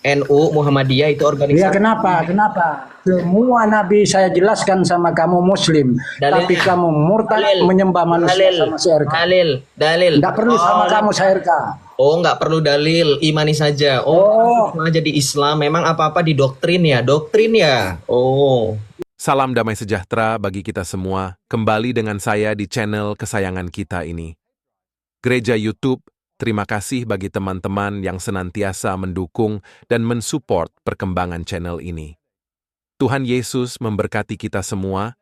NU Muhammadiyah itu Ya, organisasi. kenapa? Kenapa? Semua nabi saya jelaskan sama kamu muslim, tapi Dalilnya. kamu murtad Dalil. menyembah manusia Dalil. sama syirka. Dalil. Nggak perlu sama kamu syirka. Oh, nggak perlu dalil, imani saja. Oh. Cuma jadi Islam, memang apa-apa didoktrin ya, doktrin ya. Oh. Salam damai sejahtera bagi kita semua, kembali dengan saya di channel kesayangan kita ini. Gereja YouTube, terima kasih bagi teman-teman yang senantiasa mendukung dan mensupport perkembangan channel ini. Tuhan Yesus memberkati kita semua.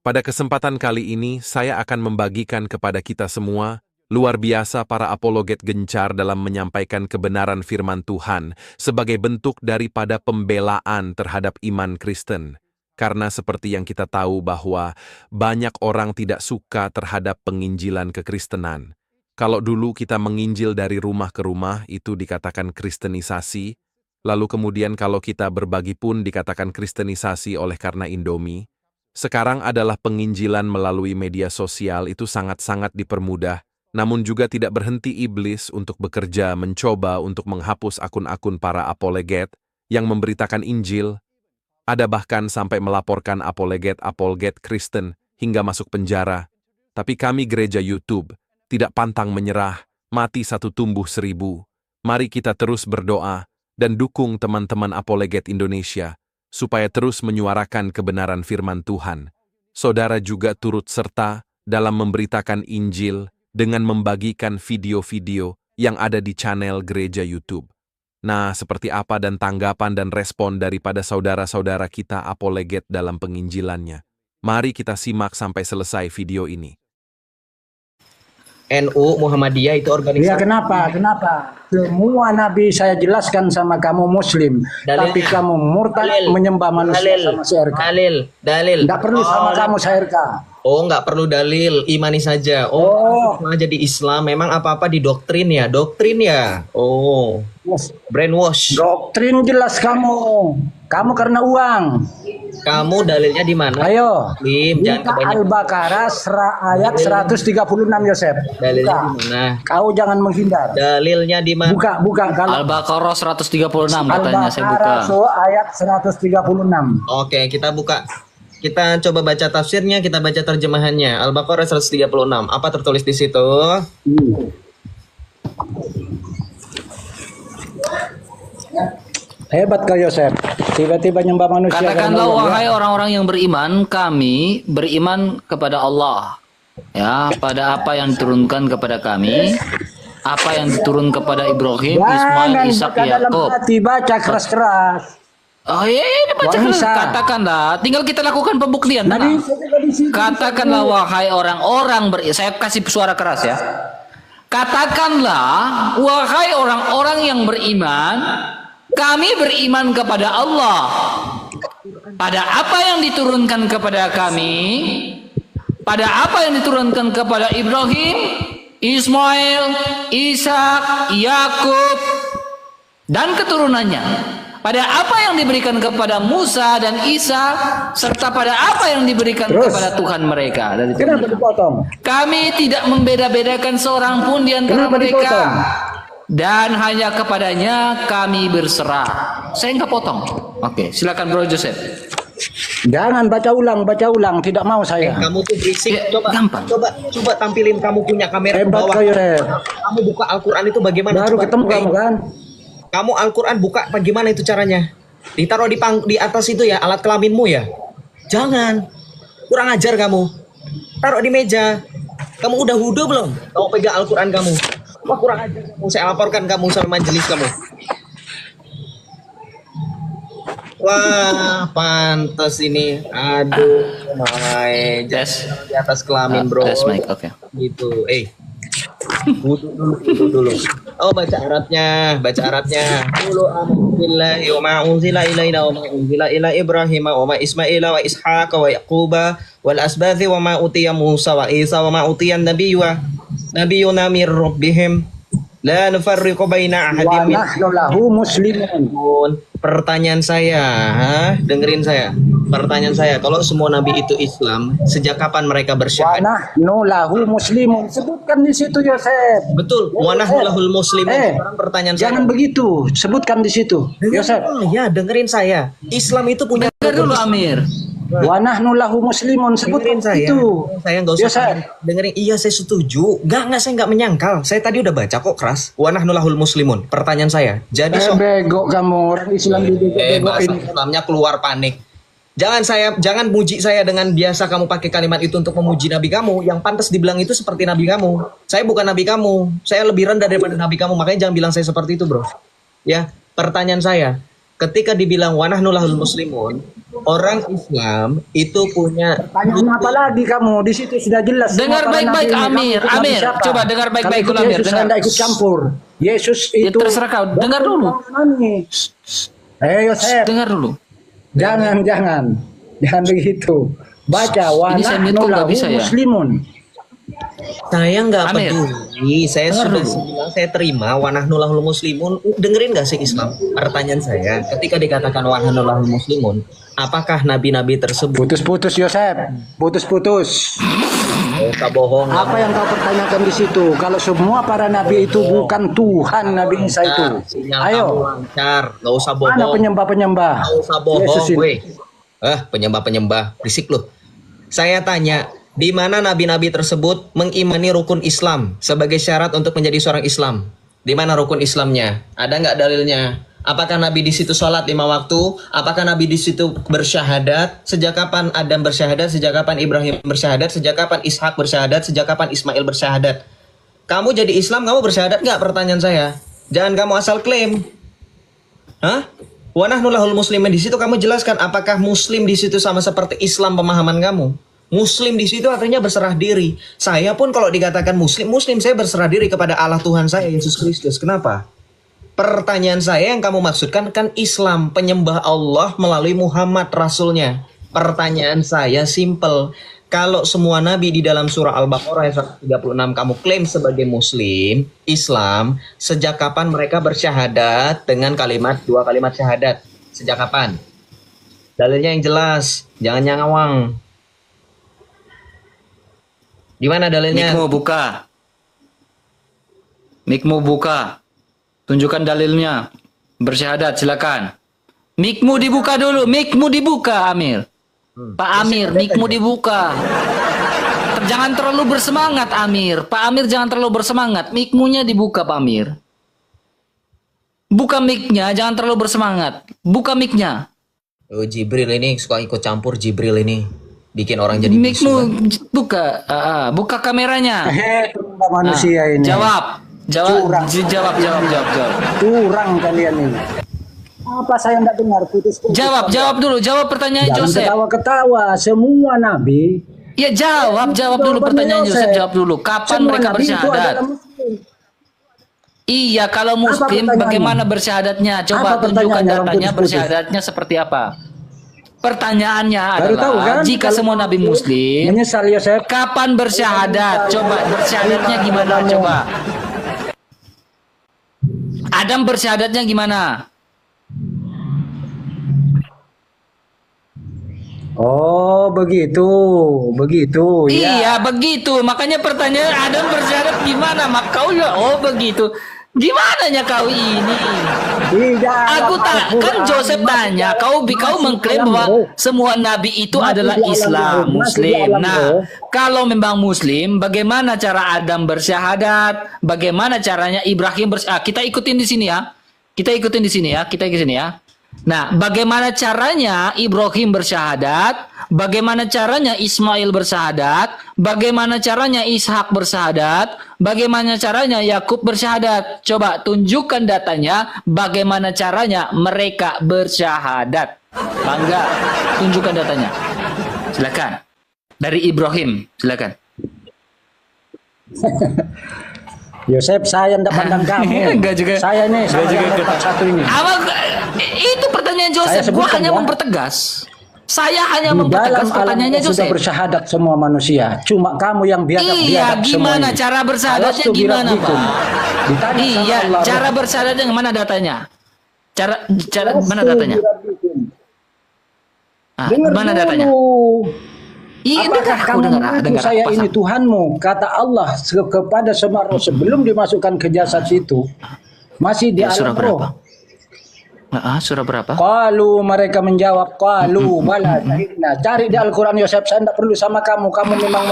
Pada kesempatan kali ini, saya akan membagikan kepada kita semua, luar biasa para apologet gencar dalam menyampaikan kebenaran firman Tuhan sebagai bentuk daripada pembelaan terhadap iman Kristen. Karena seperti yang kita tahu bahwa banyak orang tidak suka terhadap penginjilan kekristenan. Kalau dulu kita menginjil dari rumah ke rumah, itu dikatakan kristenisasi. Lalu kemudian kalau kita berbagi pun dikatakan kristenisasi oleh karena Indomie. Sekarang adalah penginjilan melalui media sosial, itu sangat-sangat dipermudah. Namun juga tidak berhenti iblis untuk bekerja mencoba untuk menghapus akun-akun para apologet yang memberitakan Injil. Ada bahkan sampai melaporkan apologet Kristen hingga masuk penjara. Tapi kami gereja YouTube tidak pantang menyerah, mati satu tumbuh 1000. Mari kita terus berdoa dan dukung teman-teman apologet Indonesia supaya terus menyuarakan kebenaran firman Tuhan. Saudara juga turut serta dalam memberitakan Injil dengan membagikan video-video yang ada di channel gereja YouTube. Nah, seperti apa dan tanggapan dan respon daripada saudara-saudara kita apologet dalam penginjilannya? Mari kita simak sampai selesai video ini. NU Muhammadiyah itu Ya, organisasi. kenapa? Kenapa? Semua nabi saya jelaskan sama kamu muslim, Dalilnya. tapi kamu murtad Dalil. menyembah manusia sama syirka. Dalil. Nggak perlu sama kamu syirka. Oh, nggak perlu dalil, imani saja. Oh. Cuma jadi Islam, memang apa-apa didoktrin ya, doktrin ya. Oh, brainwash. Doktrin jelas kamu. Kamu karena uang. Kamu dalilnya di mana? Ayo. Lim, jangan Buka kebanyakan. Al-Baqarah ayat 136 Yosef. Dalilnya Buka. di mana? Kau jangan menghindar. Dalilnya di mana? Buka kalau Al-Baqarah 136 katanya saya buka. Al-Baqarah ayat 136. Oke, kita buka. Kita coba baca tafsirnya, kita baca terjemahannya. Al-Baqarah 136. Apa tertulis di situ? Hebat kau Yosef. Tiba-tiba nyembah manusia. Katakanlah karena uang, wahai orang-orang yang beriman, kami beriman kepada Allah. Ya, pada apa yang diturunkan kepada kami, apa yang diturun kepada Ibrahim, Ismail, Jangan Ishak, baca dalam Yakub. hati, baca keras-keras. Oh iya, ini baca Wah, dulu. bisa. Katakanlah, tinggal kita lakukan pembuktian. Tadi tenang. Katakanlah wahai orang-orang saya kasih suara keras ya. Katakanlah wahai orang-orang yang beriman, kami beriman kepada Allah. Pada apa yang diturunkan kepada kami, pada apa yang diturunkan kepada Ibrahim, Ismail, Ishak, Yakub, dan keturunannya. Pada apa yang diberikan kepada Musa dan Isa, serta pada apa yang diberikan kepada Tuhan mereka. Dari Tuhan Kenapa mereka. dipotong? Kami tidak membeda-bedakan seorang pun di antara Kenapa mereka. dipotong? Dan hanya kepadanya kami berserah. Saya nggak potong. Oke, silakan Bro Joseph. Jangan baca ulang, tidak mau saya. Kamu tuh berisik. Ya, Coba, gampang. coba tampilin kamu punya kamera ke Hebat bawah. kau Yosef. Kamu buka Al-Quran itu bagaimana? Baru Coba. ketemu kamu kan? Kamu Al-Quran buka bagaimana itu caranya? Ditaruh di atas itu ya, alat kelaminmu ya? Jangan. Kurang ajar kamu. Taruh di meja. Kamu udah wudu belum? Kamu pegang Al-Quran kamu. Wah, kurang ajar kamu. Saya laporkan kamu sama majelis kamu. Wah, pantas ini. Aduh, my. Tes. Di atas kelamin, bro. Tes mic, oke. Gitu. Wudu dulu. Oh, baca Arabnya. Qulu amantu billahi wa ma unzila ilaina wa ma unzila ila Ibrahim wa ma Ismaila wa Ishaqa wa Yaquba wal asbathi wa ma utiya Musa wa Isa wa ma utiya nabiyyuna min rabbihim la nufarriqu baina Wa ahadin nahnu lahu muslimun. minhum. Pertanyaan saya, dengerin saya. Pertanyaan saya, kalau semua nabi itu Islam, sejak kapan mereka Wa bersyahadat? nahnu lahu muslimun. Sebutkan di situ Yosef. Betul. Wa nahnu lahul muslimun. Sekarang pertanyaan saya. Jangan begitu. Sebutkan di situ. Yosef. Ya, dengerin saya. Islam itu punya Dengar dulu Amir. Wa nahnu lahu muslimun. Sebutkan dengerin saya. itu. Saya nggak usah Yosef. dengerin. Iya, saya setuju. Nggak, saya nggak menyangkal. Saya tadi udah baca kok keras. Wa nahnu lahul muslimun. Pertanyaan saya. Jadi Bego kamu orang Islam di bahasa ini. Islamnya keluar panik. Jangan muji saya dengan biasa kamu pakai kalimat itu untuk memuji nabi kamu. Yang pantas dibilang itu seperti nabi kamu. Saya bukan nabi kamu. Saya lebih rendah daripada nabi kamu. Makanya jangan bilang saya seperti itu, bro. Ya, pertanyaan saya, ketika dibilang wa nahnu lahul muslimun, orang Islam itu punya Tanyaan apa lagi kamu? Di situ sudah jelas. Dengar semua para baik-baik, nabi ini. Amir. Kamu ikut nabi Amir, siapa? coba dengar baik-baik Kalau dulu, ikut Amir. Yesus Dengar. Anda ikut campur. Yesus Ya, itu. terserah kau. Dengar dulu. Yosef. Dengar dulu. Jangan begitu. Baca wa Ini saya mute nahnu kok nggak lahu bisa ya? muslimun. saya nggak Amir. peduli. Saya Dengar sudah dulu. bilang saya terima wa nahnu lahul muslimun. Dengerin nggak sih Islam? Pertanyaan saya, ketika dikatakan wa nahnu lahul muslimun, apakah nabi-nabi tersebut Putus-putus Yosef. Putus-putus. tak bohong? Apa yang kau pertanyakan di situ? Kalau semua para nabi itu bukan Tuhan Nabi Isa itu. Sinyal kamu Ayo. lancar, nggak usah Mana bohong. penyembah-penyembah? Nggak usah bohong, Yesus ini. weh. Penyembah-penyembah, berisik loh. Saya tanya, di mana nabi-nabi tersebut mengimani rukun Islam sebagai syarat untuk menjadi seorang Islam? Di mana rukun Islamnya? Ada nggak dalilnya? Apakah Nabi di situ sholat 5 waktu? Apakah Nabi di situ bersyahadat? Sejak kapan Adam bersyahadat? Sejak kapan Ibrahim bersyahadat? Sejak kapan Ishak bersyahadat? Sejak kapan Ismail bersyahadat? Kamu jadi Islam, kamu bersyahadat nggak? Pertanyaan saya. Jangan kamu asal klaim. Hah? Wa nahnu lahul muslimin, di situ kamu jelaskan apakah Muslim di situ sama seperti Islam pemahaman kamu? Muslim di situ artinya berserah diri. Saya pun kalau dikatakan Muslim saya berserah diri kepada Allah Tuhan saya Yesus Kristus. Kenapa? Pertanyaan saya yang kamu maksudkan kan Islam, penyembah Allah melalui Muhammad Rasulnya. Pertanyaan saya simple. Kalau semua nabi di dalam surah Al-Baqarah ayat 136 kamu klaim sebagai Muslim, Islam, sejak kapan mereka bersyahadat dengan dua kalimat syahadat? Sejak kapan? Dalilnya yang jelas, jangan yang ngawang. Di mana dalilnya? Mikmu buka. Tunjukkan dalilnya. Bersyahadat, silakan. Mikmu dibuka dulu. Mikmu dibuka, Amir. Pak Amir, mikmu dibuka. Jangan terlalu bersemangat, Amir. Pak Amir jangan terlalu bersemangat. Mikmunya dibuka, Pak Amir. Buka miknya, jangan terlalu bersemangat. Buka miknya. Oh, Jibril ini suka ikut campur. Jibril ini bikin orang jadi Mikmu bisu. buka. Buka kameranya. Manusia ini. Jawab. Curang. Jawab. Curang kalian ini. Apa saya tidak dengar putus-putus? Jawab dulu. Jawab pertanyaan Jangan Joseph. ketawa-ketawa. Semua nabi. Ya jawab dulu pertanyaan Joseph. Jawab dulu. Kapan Semua mereka nabi itu bersyahadat? adalah Muslim. Iya, kalau Muslim pertanyaannya? bagaimana bersyahadatnya? Coba Apa tunjukkan pertanyaannya, orang datanya putus-putus? bersyahadatnya seperti apa? Pertanyaannya Baru tahu adalah kan? jika Kalau semua nabi Muslim, Menyesal Yosef. kapan bersyahadat? Coba bersyahadatnya gimana? Coba. Adam bersyahadatnya gimana? Oh begitu. Iya begitu. Makanya pertanyaan Adam bersyahadat gimana? Mak kau ya? Oh begitu. Gimana ya kau ini? Aku tak kan Joseph tanya, kau mengklaim bahwa semua nabi itu adalah Islam, Muslim. Nah, kalau memang Muslim, bagaimana cara Adam bersyahadat? Bagaimana caranya Ibrahim kita ikutin di sini ya. Kita ikutin di sini ya. Nah, bagaimana caranya Ibrahim bersyahadat? Bagaimana caranya Ismail bersyahadat? Bagaimana caranya Ishak bersyahadat? Bagaimana caranya Yakub bersyahadat? Coba tunjukkan datanya. Bagaimana caranya mereka bersyahadat? Bangga, tunjukkan datanya. Silakan. Dari Ibrahim, silakan. Yosef, saya tidak pandang kamu. Enggak juga. Saya nih sama Enggak yang juga. nomor satu ini. Itu pertanyaan Joseph. Gua sebutkan hanya ya. mempertegas. Saya hanya Di mempertegas dalam pertanyaannya alam sudah Joseph. bersyahadat semua manusia. Cuma kamu yang biadab-biadab Iya, semua gimana ini. cara bersyahadatnya Alastu gimana, birabbikum. Pak? Ditanya sama Iya, Allah. cara bersyahadatnya mana datanya? Cara Alastu mana datanya? birabbikum. Dengar mana dulu. datanya? Iya, Apakah kamu mengaku saya pasal. ini Tuhanmu? Kata Allah kepada semua roh sebelum dimasukkan ke jasad situ. Masih di Ya, surah alam roh. berapa? Surah berapa? Qalu, mereka menjawab, qalu bala syahidna. Cari di Al-Quran Yosef, saya tidak perlu sama kamu. Kamu memang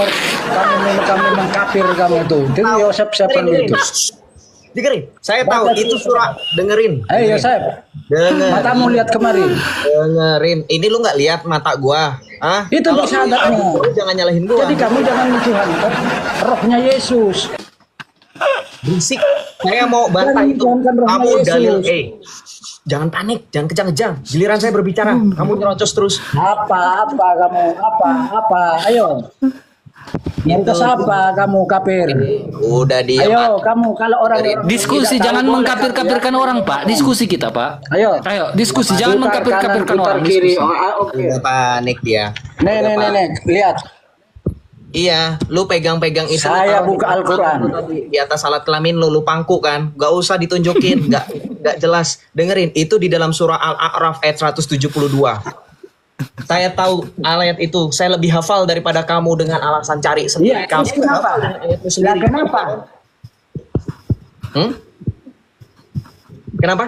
kafir kamu itu. Itu Yosef siapa itu? Dengerin. Saya tahu itu surah. Dengerin. Hei Yosef, Dengerin. matamu lihat kemari. Dengerin. Ini lu nggak lihat mata gua? Ah? Itu Kalau syahadatnya. lu jangan nyalahin gua. Jadi kamu jangan mentuhankan rohnya Yesus. Berisik. Saya mau bantah Jangan itu. tuhankan rohnya Kamu Yesus. dalil. Jangan panik, jangan kejang-kejang. Giliran saya berbicara, kamu nyerocos terus. Apa kamu? Apa? Ayo. Lantas apa kamu kafir? Udah diam. Ayo kamu kalau orang Diskusi, jangan mengkafir-kafirkan orang, Pak. Diskusi kita, Pak. Ayo. Diskusi, jangan Putar mengkafir-kafirkan kanan, putar orang. kiri. Diskusi. Oke. Udah panik dia. Nek, lihat. Iya, lu pegang-pegang itu. Saya lu taruh buka di Al-Quran. lu tadi di atas alat kelamin lu pangku kan. Gak usah ditunjukin, gak jelas. Dengerin, itu di dalam surah Al-A'raf ayat 172. Saya tahu ayat itu. Saya lebih hafal daripada kamu dengan alasan cari sendiri. Iya, Kamu kenapa? hafal dengan ayatmu Lah sendiri. kenapa? Kenapa?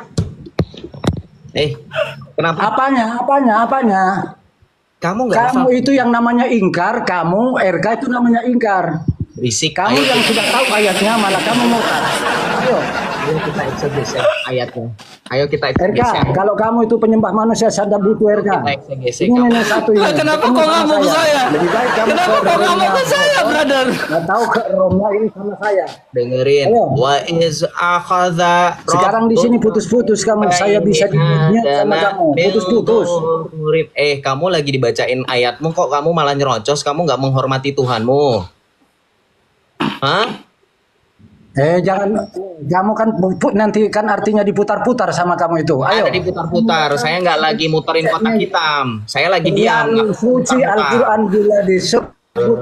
Kenapa? Apanya? Kamu nggak hafal? Kamu itu yang namanya ingkar, kamu RK itu namanya ingkar. Berisik. Kamu yang sudah tahu ayatnya malah kamu murtad. Ayo, Ayo kita eksegese ayatnya. Ayo kita RK, eksegese. kalau kamu itu penyembah manusia, saya tidak butuh RK. Kita eksegese. Ini satu ini. Lah, kenapa Ketemu kok sama ngamuk saya? Lebih baik kamu Kenapa ke kok ngamuk roomnya. ke saya, brother? Nggak tahu ke roomnya ini sama saya. Dengerin. Ayo. Wa iz akhadha Sekarang di sini putus-putus kamu. Saya bisa dibunuh sama kamu. Putus-putus. Kamu lagi dibacain ayatmu kok kamu malah nyerocos, kamu nggak menghormati Tuhanmu. Hah? Jangan, kamu kan nanti kan artinya diputar-putar sama kamu itu. Ayo. Ada diputar-putar. Saya nggak lagi muterin kotak hitam. Saya lagi diam. Yang nggak suci putar-putar. Al-Quran bila disebut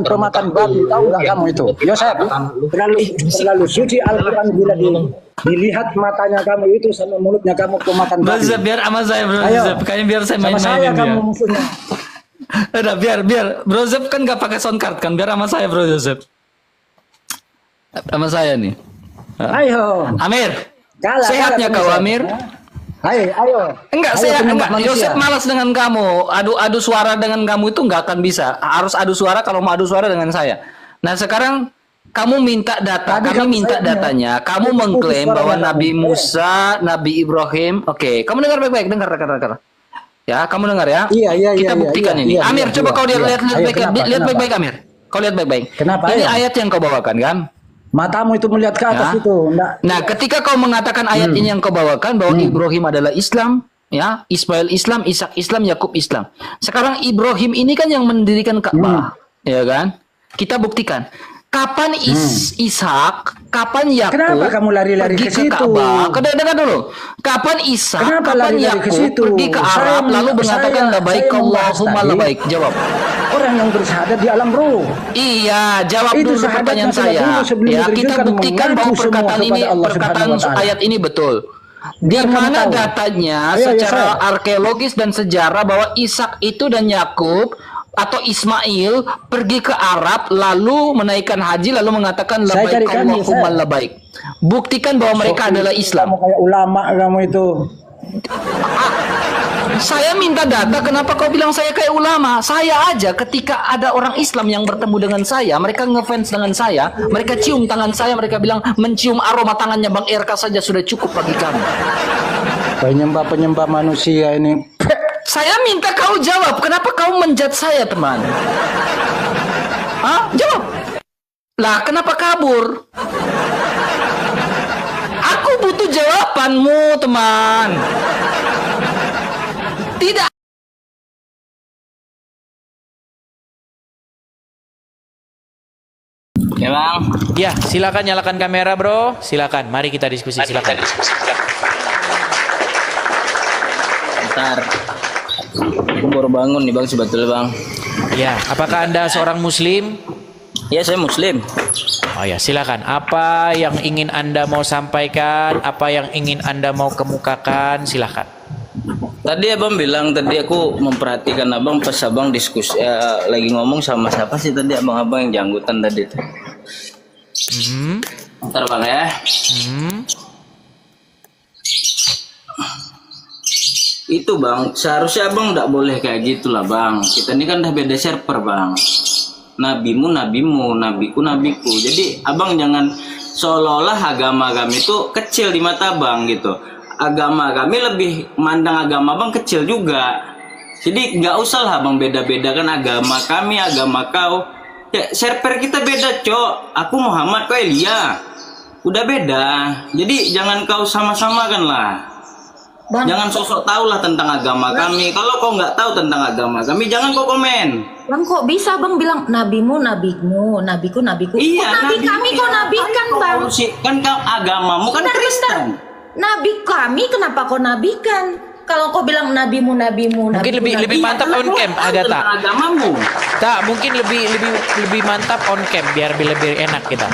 pemakan babi, tahu nggak kamu itu? Yosef, terlalu suci Al-Quran bila dilihat matanya kamu itu sama mulutnya kamu pemakan Bro babi. Zep, biar sama saya, Bro Ayo. Zep. Kayaknya biar saya Sama saya main-mainin kamu dia. musuhnya. Udah, biar. Bro Zep kan gak pakai sound card kan? Biar sama saya, Bro Zep. Sama saya nih. Ayo. Amir. Kalah, Sehatnya kalah, kau, Yosef. Amir? Ayo. Enggak, Ayo, saya penyembah enggak. manusia. Yosef malas dengan kamu. Adu suara dengan kamu itu enggak akan bisa. Harus adu suara kalau mau adu suara dengan saya. Nah, sekarang kamu minta data, Tadi kami kamu minta saya datanya. Kamu putus mengklaim suaranya bahwa kamu. Nabi Ayo. Musa, Nabi Ibrahim. Oke, kamu dengar baik-baik, dengar. Ya, kamu dengar ya. Iya, Kita buktikan ini. Amir, coba kau lihat Ayo, lihat kenapa? baik-baik, Amir. Kau lihat baik-baik. Kenapa? Ini Ayo. ayat yang kau bawakan kan? Matamu itu melihat ke atas Ya. itu. Nggak. Nah, ketika kau mengatakan ayat ini yang kau bawakan bahwa Ibrahim adalah Islam, ya, Ismail Islam, Ishak Islam, Yakub Islam. Sekarang Ibrahim ini kan yang mendirikan Ka'bah, ya kan? Kita buktikan. Kapan Ishak, kapan Yakub Kenapa kamu lari-lari pergi ke situ? Ka'bah? Dengar dulu. Kapan Ishak, Kenapa kapan lari-lari ke Yakub situ? pergi ke Arab lalu mengatakan labaik Allahumma labaik? Jawab. Orang yang bersyahadat di alam ruh. Iya, jawab Itu dulu syahadatnya pertanyaan sudah saya. dulu sebelum Ya, kita ditujukan buktikan mengaku bahwa semua perkataan ini, kepada Allah perkataan Subhanahu wa Ta'ala. ayat ini betul. Di Biar kamu mana tahu. datanya Ayo, secara saya. arkeologis dan sejarah bahwa Ishak itu dan Yakub atau Ismail pergi ke Arab lalu menaikkan haji lalu mengatakan Saya labaik carikan nih, Allahumma saya. labaik. Buktikan bahwa mereka adalah Islam. Kamu kayak ulama kamu itu. Saya minta data, kenapa kau bilang saya kayak ulama? Saya aja ketika ada orang Islam yang bertemu dengan saya, mereka ngefans dengan saya, mereka cium tangan saya, mereka bilang mencium aroma tangannya Bang RK saja sudah cukup bagi kami. Penyembah manusia ini. Saya minta kau jawab, kenapa kau menjat saya, teman? Hah? Jawab. Lah, kenapa kabur? Aku butuh jawabanmu, teman. Tidak. Ya bang. Ya, silakan nyalakan kamera bro. Silakan, mari kita diskusi. Silakan. Bentar. Aku baru bangun nih bang sebetulnya bang. Ya, apakah anda seorang muslim? Ya saya muslim. Oh ya, silakan. Apa yang ingin anda mau sampaikan? Apa yang ingin anda mau kemukakan? Silakan. Tadi abang bilang, tadi aku memperhatikan abang pas abang diskusi lagi ngomong sama siapa sih tadi abang-abang yang janggutan tadi tuh. Ntar bang ya. Itu bang, seharusnya abang nggak boleh kayak gitulah bang. Kita ini kan udah beda server bang. Nabimu nabimu, nabiku nabiku. Jadi abang jangan seolah-olah agama kami itu kecil di mata abang gitu. Agama kami lebih mandang agama abang kecil juga. Jadi nggak usah lah bang beda-bedakan agama kami, agama kau. Ya server kita beda cok. Aku Muhammad, kau Elia. Udah beda. Jadi jangan kau sama-samakan lah. Bang. Jangan sosok tahu lah tentang agama kami. Kalau kau nggak tahu tentang agama kami, jangan kau komen. Bang, kok bisa bang bilang nabimu nabimu, nabiku nabiku? Iya, kok nabi kami kok nabikan bang? Kan kau agamamu kan Kristen. Nabi kami kenapa kau nabikan? Kalau kau bilang nabimu nabimu, Mungkin nabiku, lebih mantap on cam, Agatha. Tentang agamamu. Tak, mungkin lebih mantap on cam biar lebih enak kita.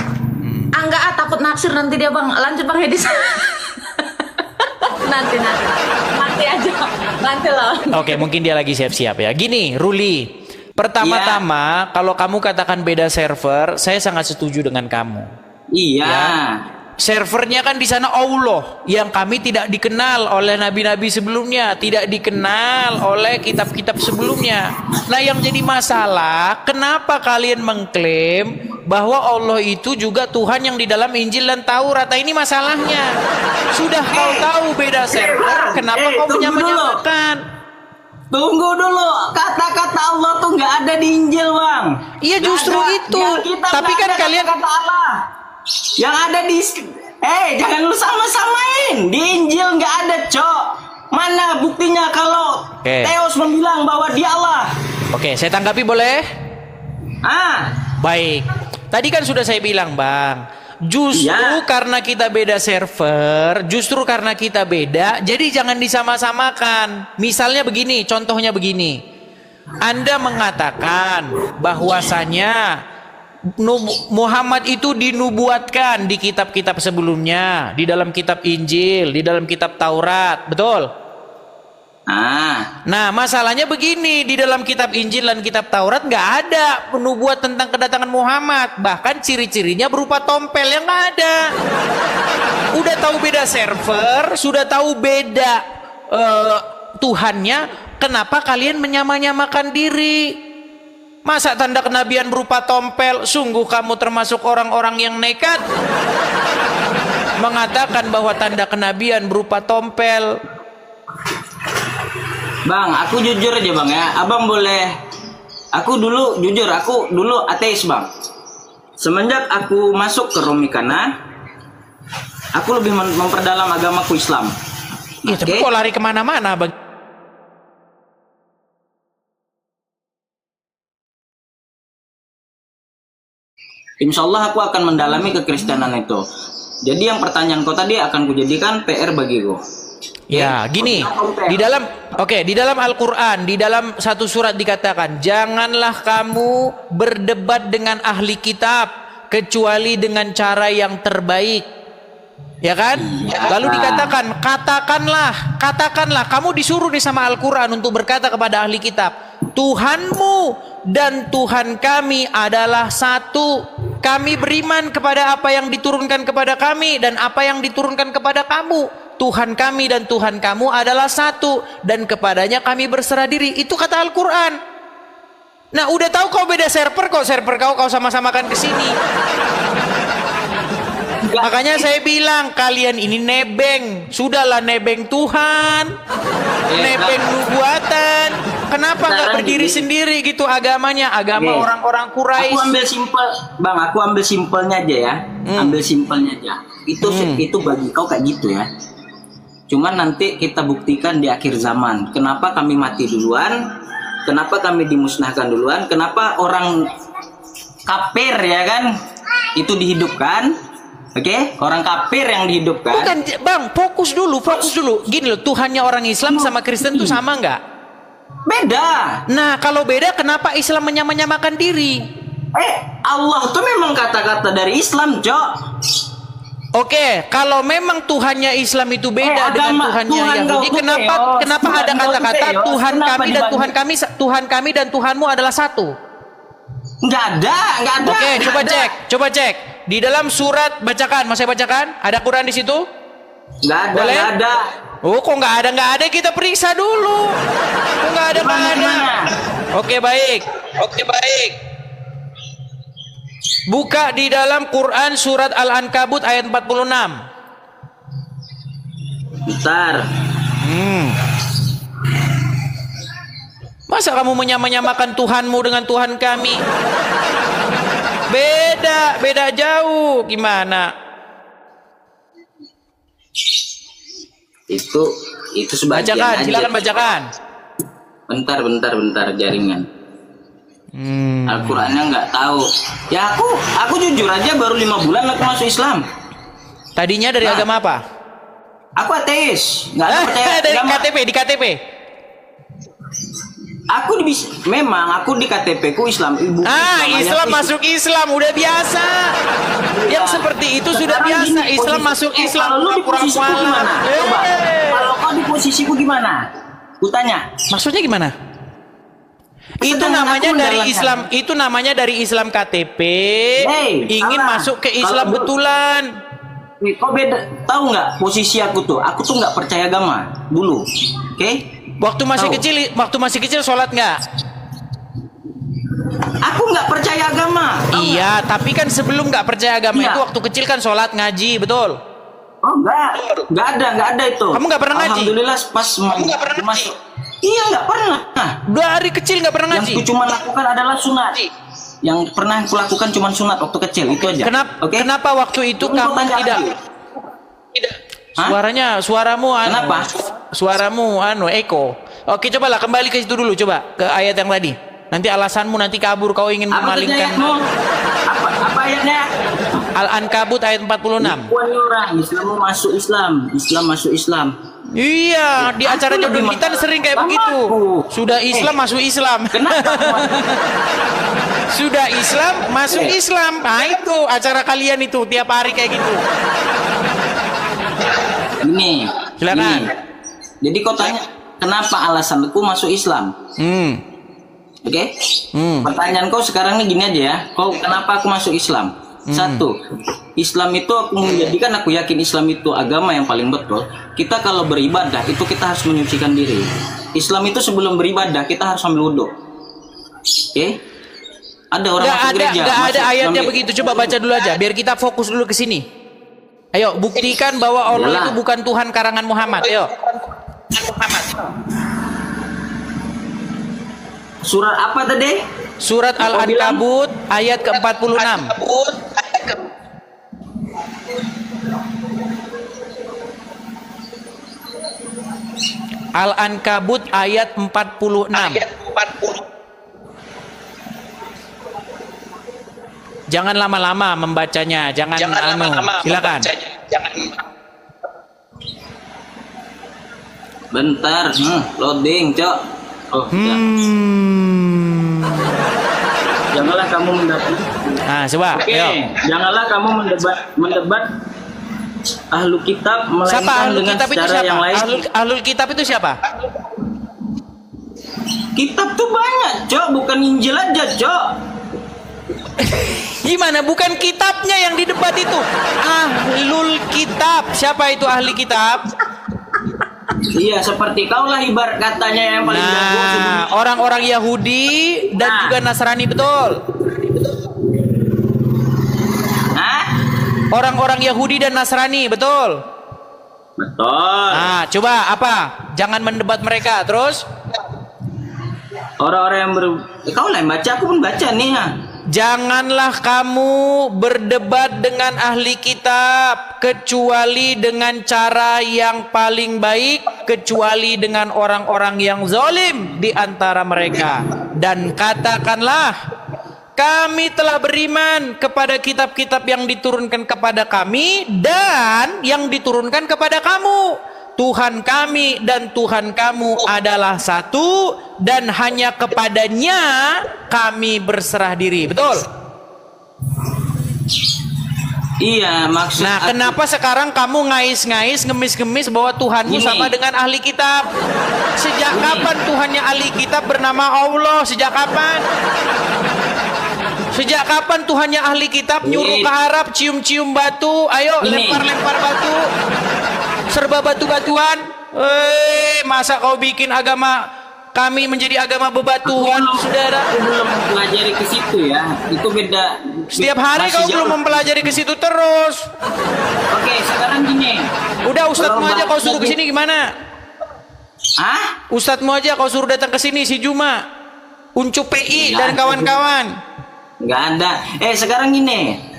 Enggak, takut naksir nanti dia bang. Lanjut bang Hedis. nanti aja, nanti loh. Oke, mungkin dia lagi siap-siap ya. Gini, Ruli. Pertama-tama, kalau kamu katakan beda server, saya sangat setuju dengan kamu. Iya. Ya. Servernya kan di sana Allah yang kami tidak dikenal oleh nabi-nabi sebelumnya, tidak dikenal oleh kitab-kitab sebelumnya. Nah, yang jadi masalah, kenapa kalian mengklaim bahwa Allah itu juga Tuhan yang di dalam Injil dan Taurat? Nah, ini masalahnya. Sudah kau tahu beda server, kenapa kau menyamakan? Tunggu dulu, kata-kata Allah tuh nggak ada di Injil bang. Iya justru itu. Tapi kan kalian kata Allah. Yang ada di jangan lu sama-samain. Di Injil nggak ada, cok. Mana buktinya kalau Theos membilang bahwa dia Allah? Oke, saya tanggapi boleh? Baik. Tadi kan sudah saya bilang, Bang. Justru karena kita beda server, justru karena kita beda, jadi jangan disama-samakan. Misalnya begini, contohnya begini. Anda mengatakan bahwasanya Muhammad itu dinubuatkan di kitab-kitab sebelumnya, di dalam kitab Injil, di dalam kitab Taurat, betul? Nah, masalahnya begini, di dalam kitab Injil dan kitab Taurat nggak ada penubuat tentang kedatangan Muhammad, bahkan ciri-cirinya berupa tompel yang nggak ada. Udah tahu beda server, sudah tahu beda Tuhannya, kenapa kalian menyamakan diri? Masa tanda kenabian berupa tompel? Sungguh kamu termasuk orang-orang yang nekat mengatakan bahwa tanda kenabian berupa tompel. Bang, aku jujur aja bang ya. Abang boleh. Aku dulu jujur, aku dulu ateis bang. Semenjak aku masuk ke Romikana, aku lebih memperdalam agamaku Islam. Iya, tapi kok lari kemana-mana bang? Insya Allah aku akan mendalami kekristenan itu. Jadi yang pertanyaan kau tadi akan kujadikan PR bagiku. Ya, gini. Di dalam Al-Qur'an, di dalam satu surat dikatakan, janganlah kamu berdebat dengan ahli kitab kecuali dengan cara yang terbaik. Ya kan? Lalu dikatakan, katakanlah, kamu disuruh nih sama Al-Qur'an untuk berkata kepada ahli kitab, Tuhanmu dan Tuhan kami adalah satu. Kami beriman kepada apa yang diturunkan kepada kami dan apa yang diturunkan kepada kamu. Tuhan kami dan Tuhan kamu adalah satu dan kepadanya kami berserah diri. Itu kata Al-Quran. Nah, udah tahu kau beda server kok, server kau sama-samakan ke sini. Makanya saya bilang kalian ini nebeng. Sudahlah nebeng Tuhan, nebeng nubuatan. Kenapa nggak berdiri sendiri gitu agamanya? Agama orang-orang Quraisy. Aku ambil simpel, bang. Aku ambil simpelnya aja ya. Ambil simpelnya aja. Itu bagi kau kayak gitu ya. Cuman nanti kita buktikan di akhir zaman. Kenapa kami mati duluan? Kenapa kami dimusnahkan duluan? Kenapa orang kafir ya kan? Itu dihidupkan. Oke, orang kafir yang dihidupkan. Bukan, bang, fokus dulu. Gini loh, Tuhannya orang Islam sama Kristen tuh sama nggak? Beda. Nah, kalau beda, kenapa Islam menyamakan diri? Allah tuh memang kata-kata dari Islam, Cok. Oke, kalau memang Tuhannya Islam itu beda dengan Tuhannya Tuhan Yahudi, kau tuh kenapa Tuhan ada kau tuh kata-kata Theo? Tuhan Kenapa kami dan dibagi? Tuhan kami dan Tuhanmu adalah satu? Nggak ada. Oke, nggak ada. coba cek. Di dalam surat bacakan, mau saya bacakan? Ada Quran di situ? Nggak ada, Boleh? nggak ada. Oh, kok nggak ada? Kita periksa dulu. Kok nggak ada? Gimana? Oke, baik. Buka di dalam Quran surat Al-Ankabut ayat 46. Bentar. Masa kamu menyamakan Tuhanmu dengan Tuhan kami? Beda jauh. Gimana? Itu sebagian Bacakan, aja. silakan bacakan. Bentar jaringan. Al-Qur'annya nggak tahu. Ya aku jujur aja baru 5 bulan aku masuk Islam. Tadinya dari Nah. agama apa? Aku ateis, nggak ada percaya Dari agama. di KTP. Memang aku di KTP ku Islam. Ibu Islam masuk Islam udah biasa. Yang seperti itu sudah biasa. Islam masuk Islam. Kalau lu di posisiku gimana? Coba. Kalau kau di posisiku gimana? Ku tanya. Maksudnya gimana? Itu Sedangkan namanya aku dari menjalankan. Islam. Itu namanya dari Islam KTP. Ingin salah. masuk ke Islam Kalau lu- betulan. Kau beda, tahu nggak posisi aku tuh? Aku tuh nggak percaya agama dulu, oke? Waktu masih kecil sholat nggak? Aku nggak percaya agama. Tahu Iya, tapi kan sebelum nggak percaya agama Iya. itu waktu kecil kan sholat ngaji, betul? Oh nggak ada itu. Kamu nggak pernah ngaji? Alhamdulillah pas masuk. Iya nggak pernah. Dari kecil nggak pernah Yang ngaji. ku cuma lakukan adalah sunat. Yang pernah aku lakukan cuma sunat waktu kecil itu aja. Kenapa waktu itu Lu kamu tanya tidak? lagi. Hah? Suaramu Kenapa? Suaramu eko. Oke, cobalah kembali ke situ dulu, coba ke ayat yang tadi. Nanti alasanmu nanti kabur, kau ingin Apa tadi memalingkan. ayatmu? Apa ayatnya? Al-Ankabut ayat 46. Puan orang Islam mau masuk Islam masuk Islam. Iya, di acara Aku jodoh lebih kita sering kayak Sama begitu. aku. Sudah Islam masuk Islam. Kenapa? Sudah Islam masuk Islam. Nah, itu acara kalian itu tiap hari kayak gitu. Ini. Silakan. Ini. Jadi kau tanya kenapa alasanku masuk Islam? Oke? Pertanyaan kau sekarang ini gini aja ya. Kau kenapa aku masuk Islam? Satu, Islam itu aku yakin Islam itu agama yang paling betul. Kita kalau beribadah itu kita harus menyucikan diri. Islam itu sebelum beribadah kita harus ambil wudhu. Oke? Ada orang masuk gereja. Nggak ada masuk ayatnya ambil- begitu. Coba baca dulu aja biar kita fokus dulu ke sini. Ayo buktikan bahwa Allah Yalah. itu bukan Tuhan karangan Muhammad. Ayo. Surat apa tadi? Surat Al-Ankabut ayat ke-46. Al-Ankabut ayat 46. Jangan lama-lama membacanya, jangan silakan. Bentar, loading, Cok. Oh, ya. Janganlah kamu mendebat. Nah, coba. Oke, Ayo. janganlah kamu mendebat ahlu kitab Siapa melainkan ahlul dengan kitab itu cara siapa? yang lain. Ahlul kitab itu siapa? Kitab tuh banyak, Cok, bukan Injil aja, Cok. Gimana? Bukan kitabnya yang didebat itu. Ahlul kitab. Siapa itu ahli kitab? Iya, seperti kau lah ibarat katanya yang paling jago. Nah, orang-orang Yahudi dan Nah. juga Nasrani, betul. Hah? Orang-orang Yahudi dan Nasrani, betul. Betul. Nah, coba apa? Jangan mendebat mereka. Terus, Orang-orang yang kau lah yang baca, aku pun baca nih ya. janganlah kamu berdebat dengan ahli kitab kecuali dengan cara yang paling baik, kecuali dengan orang-orang yang zalim di antara mereka. Dan katakanlah, kami telah beriman kepada kitab-kitab yang diturunkan kepada kami dan yang diturunkan kepada kamu. Tuhan kami dan Tuhan kamu adalah satu dan hanya kepadanya kami berserah diri. Betul? Iya, maksud Nah, kenapa sekarang kamu ngais-ngais, ngemis-ngemis bahwa Tuhanmu Gini. sama dengan ahli kitab? Sejak kapan Tuhannya ahli kitab bernama Allah? Sejak kapan? Sejak kapan Tuhannya ahli kitab nyuruh ke Arab cium-cium batu? Ayo Ini. lempar-lempar batu. Serba batu-batuan. Masa kau bikin agama kami menjadi agama bebatuan, saudara? Aku belum mempelajari ke situ ya. Itu beda. Setiap hari Masih kau jauh. belum mempelajari ke situ terus. Oke, sekarang gini. Udah ustadzmu Kalau aja kau suruh ke bahas sini gimana? Hah? Ustadzmu aja kau suruh datang ke sini si Juma, Uncu PI Nggak dan ada. kawan-kawan. Nggak ada. Sekarang gini.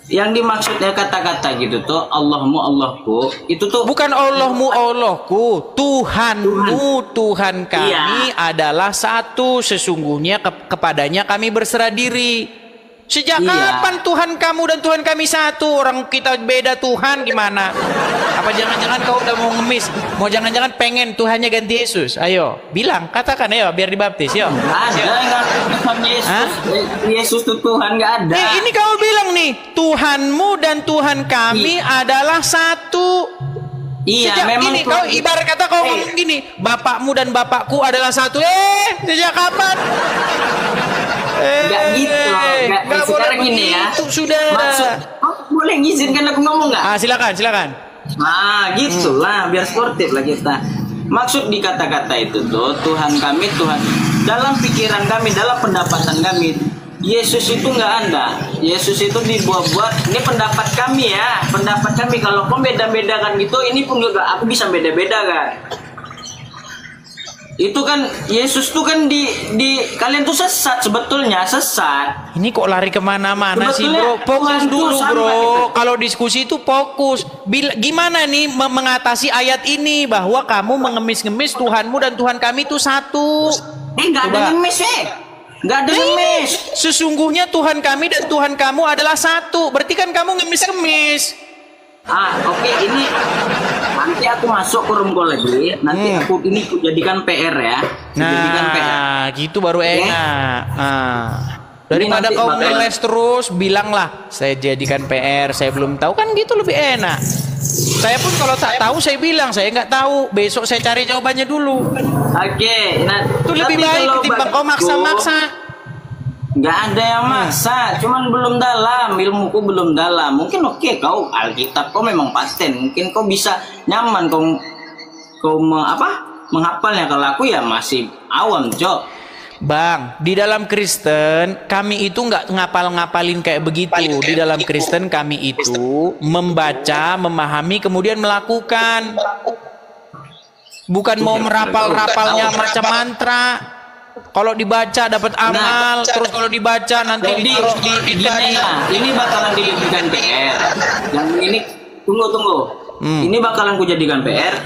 Yang dimaksudnya kata-kata gitu tuh Allahmu Allahku itu tuh Bukan Allahmu Allahku, Tuhanmu Tuhan kami Iya. adalah satu. Sesungguhnya kepadanya kami berserah diri. Sejak Iya. kapan Tuhan kamu dan Tuhan kami satu? Orang kita beda Tuhan gimana? Apa jangan-jangan kau udah mau ngemis? Mau jangan-jangan pengen Tuhannya ganti Yesus? Ayo, bilang, katakan ayo biar dibaptis, yo. nggak ada nggak ada Tuhan Yesus. Hah? Yesus tuh Tuhan nggak ada. Ini kau bilang nih, Tuhanmu dan Tuhan kami adalah satu. Iya, Sejak memang ini kau ibarat kata kau ngomong gini, bapakmu dan bapakku adalah satu. Sejak kapan? nggak gitu. Nggak, sekarang gini ya. Saudara. Maksud, boleh ngizinkan aku ngomong nggak? Silakan, silakan. Nah, gitulah biar sportif lah kita. Maksud di kata-kata itu tuh Tuhan kami, Tuhan dalam pikiran kami, dalam pendapatan kami, Yesus itu nggak ada. Yesus itu dibuat-buat. Ini pendapat kami ya, pendapat kami. Kalau kau beda-bedakan gitu, ini pun juga aku bisa beda-beda kan. Itu kan Yesus tuh kan di kalian tuh sesat sebetulnya, sesat. Ini kok lari kemana-mana sih Sebetulnya bro? Fokus Tuhan dulu tuh sama bro. gitu. Kalau diskusi itu fokus. Gimana nih mengatasi ayat ini bahwa kamu mengemis-ngemis Tuhanmu dan Tuhan kami itu satu? Nggak ada Coba. ngemis nggak ada ngemis. Sesungguhnya Tuhan kami dan Tuhan kamu adalah satu. Berarti kan kamu ngemis-ngemis. Oke, ini nanti aku masuk ke room call lagi. Nanti aku jadikan PR ya. Jadikan PR. Nah, gitu baru Oke. enak. Nah, Ini daripada nanti kau bakalan- ngeles terus, bilanglah saya jadikan PR, saya belum tahu kan gitu lebih enak. Saya pun kalau tak tahu saya bilang saya nggak tahu. Besok saya cari jawabannya dulu. Oke, nah Itu lebih tapi baik kalau ketimbang kau bagiku, maksa-maksa. Nggak ada yang maksa, cuman belum dalam, ilmuku belum dalam. Mungkin oke, kau Alkitab kau memang paten, mungkin kau bisa nyaman kau menghafalnya. Kalau aku ya masih awam, Cok. Bang, di dalam Kristen kami itu nggak ngapal-ngapalin kayak begitu. Di dalam Kristen kami itu membaca, memahami, kemudian melakukan. Bukan mau merapal-rapalnya macam mantra. Kalau dibaca dapat amal, terus kalau dibaca nanti Jadi ditaruh di gini ya, ini bakalan dijadikan PR. Yang ini tunggu. Ini bakalan kujadikan PR.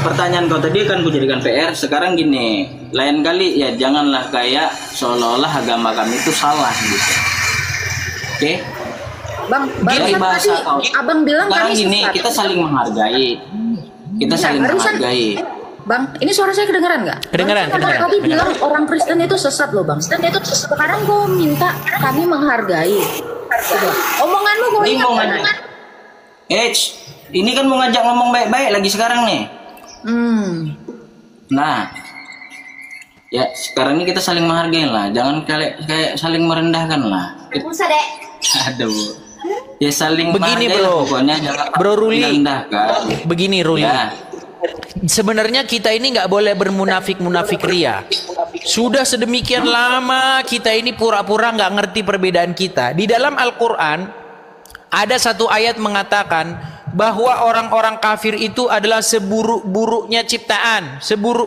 Pertanyaan kau tadi kan kujadikan PR. Sekarang gini, lain kali ya janganlah kayak seolah-olah agama kami itu salah gitu. Oke? Bang, Gini barusan bahasa tadi kau. abang bilang Sekarang kami gini, sesat. kita saling menghargai. Kita Iya, saling barusan- menghargai. Bang, ini suara saya kedengeran nggak? Kedengeran, Barusan kedengeran, Tadi kedengeran. bilang orang Kristen itu sesat loh bang. Kristen itu sesat. Sekarang kau minta kami menghargai. Coba. Omonganmu kau Ini ingat mau kan? ngajak. Ini kan mau ngajak ngomong baik-baik lagi sekarang nih. Nah, ya sekarang ini kita saling menghargai lah, jangan kayak saling merendahkan lah. Usah deh. Aduh, ya saling Begini, menghargai bro. lah pokoknya jangan Bro Ruli. merendahkan. Begini Ruli. Ya, Sebenarnya kita ini nggak boleh bermunafik-munafik ria. Sudah sedemikian lama kita ini pura-pura nggak ngerti perbedaan kita. Di dalam Al-Quran ada satu ayat mengatakan bahwa orang-orang kafir itu adalah seburuk-buruknya ciptaan,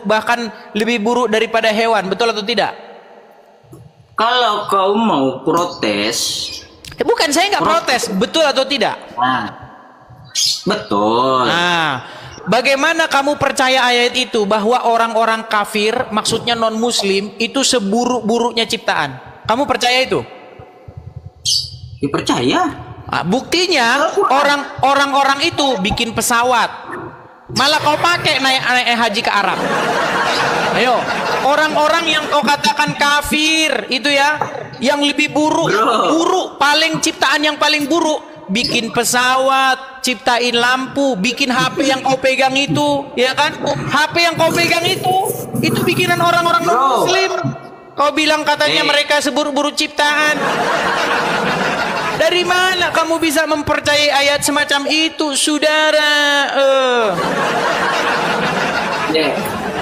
bahkan lebih buruk daripada hewan. Betul atau tidak? kalau kau mau protes, Bukan, saya nggak protes. Betul atau tidak? nah, betul. Nah, bagaimana kamu percaya ayat itu bahwa orang-orang kafir, maksudnya non-muslim, itu seburuk-buruknya ciptaan? Kamu percaya itu? Dipercaya? Nah, buktinya orang-orang itu bikin pesawat, malah kau pakai naik haji ke Arab. Ayo, orang-orang yang kau katakan kafir itu ya, yang lebih buruk, paling ciptaan yang paling buruk, bikin pesawat, ciptain lampu, bikin HP yang kau pegang itu, ya kan? HP yang kau pegang itu bikinan orang-orang non-muslim. Kau bilang katanya mereka seburuk-buruk ciptaan. Dari mana kamu bisa mempercayai ayat semacam itu, saudara?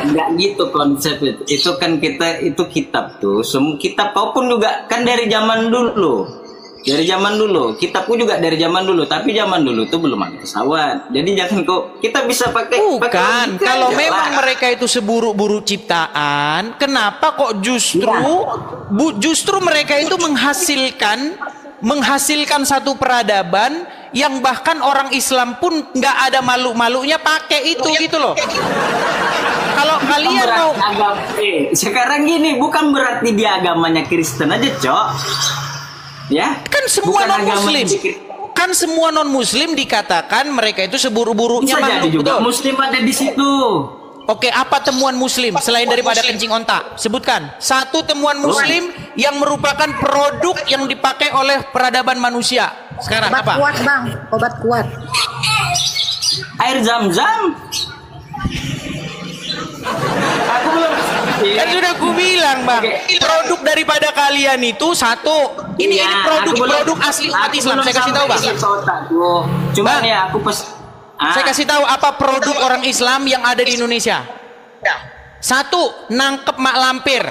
Enggak gitu konsep itu. Itu kan itu kitab tuh. Semua kitab kau pun juga kan dari zaman dulu. Dari zaman dulu, kitabku juga dari zaman dulu, tapi zaman dulu tuh belum ada pesawat. Jadi jangan kok kita bisa pakai. Bukan, kalau memang mereka itu seburuk-buruk ciptaan, kenapa kok justru mereka itu menghasilkan satu peradaban yang bahkan orang Islam pun nggak ada malu-malunya pakai itu gitu loh. Kalau kalian mau sekarang gini, bukan berarti dia agamanya Kristen aja, Cok. Ya, kan semua non-muslim. Kan semua non-muslim dikatakan mereka itu seburuk-buruknya makhluk. Jadi juga betul. Muslim ada di situ. Oke, apa temuan muslim selain daripada kencing onta? Sebutkan satu temuan muslim yang merupakan produk yang dipakai oleh peradaban manusia. Sekarang obat apa? Obat kuat, Bang. Obat kuat. Air zam-zam. Aku belum. Kan sudah aku bilang, Bang. Produk daripada kalian itu satu. Ini produk asli umat Islam. Saya kasih tahu, Bang. Cuma Bang, ya aku saya kasih tahu apa produk orang Islam yang ada di Indonesia. Satu, nangkep mak lampir.